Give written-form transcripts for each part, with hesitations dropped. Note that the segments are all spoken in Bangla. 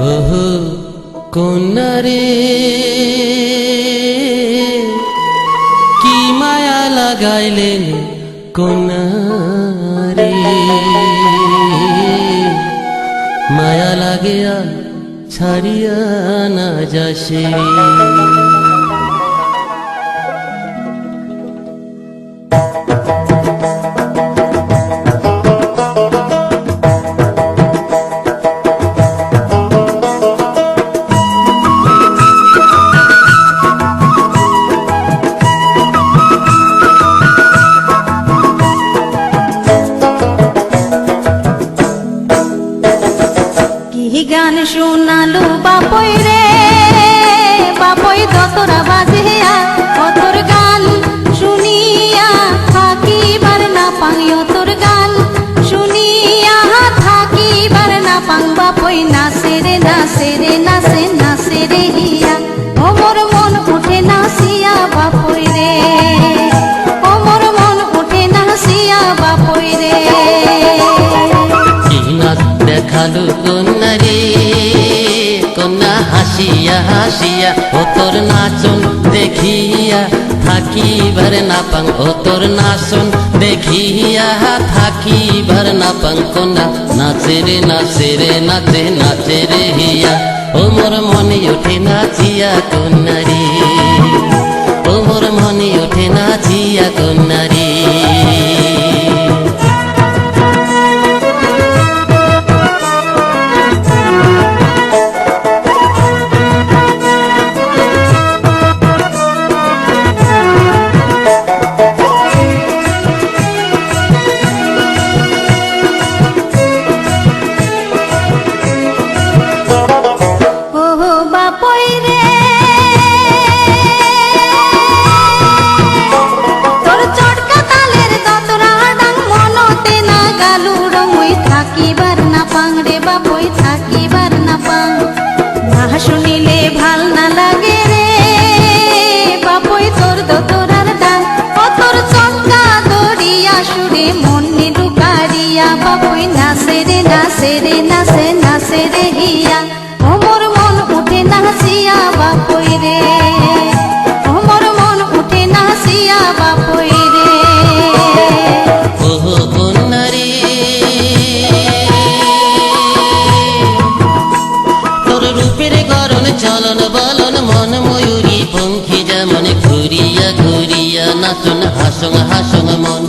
ওহো কন্যা রে, কি মায়া লাগাইলেন কন্যা রে, মায়া লাগিয়া ছাড়িয়া না যাসে। গান শোনালো বাপই রে, বাপই দতরা বাজিয়া অতর গান শুনিয়া থাকিবার না পাং, অতর গান শুনিয়া থাকিবার না পাং। বাপই নাচে রে নাচে রে নাচে নাচে রে হিয়া, ওমর মন উঠে নাচিয়া বাপই রে, ওমর মন উঠে নাচিয়া বাপই রে। দেখালো কন্যা রে, কন্যা হাসিয়া হাসিয়া ও তোর নাচন দেখিয়া থাকিবার না পাং, ও তোর নাচন দেখিয়া থাকিবার না পাং। কন্যা নাচে রে নাচে রে নাচে নাচে রে হিয়া, ও মোর মনে উঠে নাচিয়া কন্যা রে, ও মোর মনে উঠে নাচিয়া কন্যা রে। শুনিলে ভাল না লাগে রে বাপই তোর দোতরার ডাক, অতর চঙ্কা দড়িয়া সুরে মন নিলু কারিয়া। বাপই নাচে রে নাচে রে নাচে নাচে রে হিয়া, ওমর মন উঠে নাচিয়া বাপই রে, ওমর মন উঠে নাচিয়া বাপই রে। ওহো কন্যা রে, তোর রূপের গরণ চলন বলন মন ময়ূরী পঙ্খী যেমন ঘুরিয়া ঘুরিয়া নাচন হাসং হাসং মন,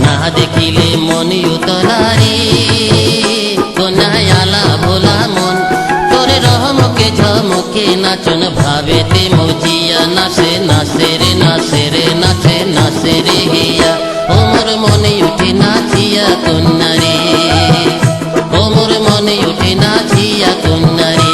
না দেখিলে মনে উতলারে কন্যায় আলা ভোলা মন। তোর রহমকে ঝমকে নাচন ভাবেতে মজিয়া নাচে নাচে রে নাচে রে নাচে নাচে রে হিয়া, ও মোর মনে উঠে নাচিয়া কন্যা রে, ও মোর মনে উঠে নাচিয়া কন্যা রে।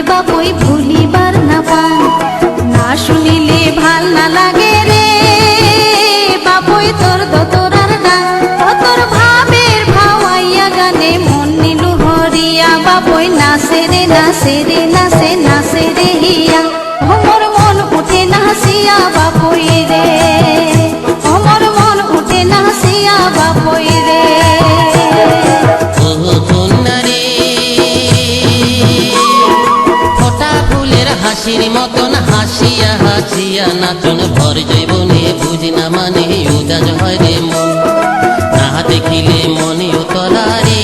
বাপই ভুলিবার না পাং, না শুনিলে ভাল না লাগে রে বাপই তোর দোতরার ডাক, তোর ভাবের ভাওয়াইয়া গানে মন নিলু হরিয়া। বাপই নাচে রে নাচে রে নাচে নাচে রে হিয়া, ওমর মন উঠে নাচিয়া বাপই রে, ওমর মন উঠে নাচিয়া বাপই রে। হাসির মতন হাসিয়া হাসিয়া নাচন ভর জৈবনে বুঝি না মানে উদাস হয় রে মন, না দেখিলে মনে উতলা রে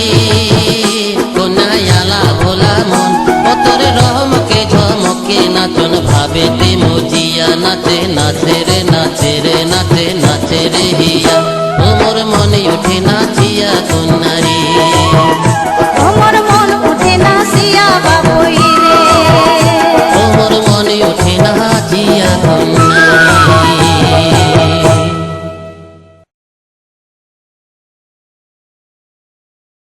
কন্যায় আলা ভোলা মন। ও তোর রহমকে ঝমকে নাচন ভাবেতে মজিয়া নাচে নাচে রে নাচে রে নাচে নাচে রে হিয়া।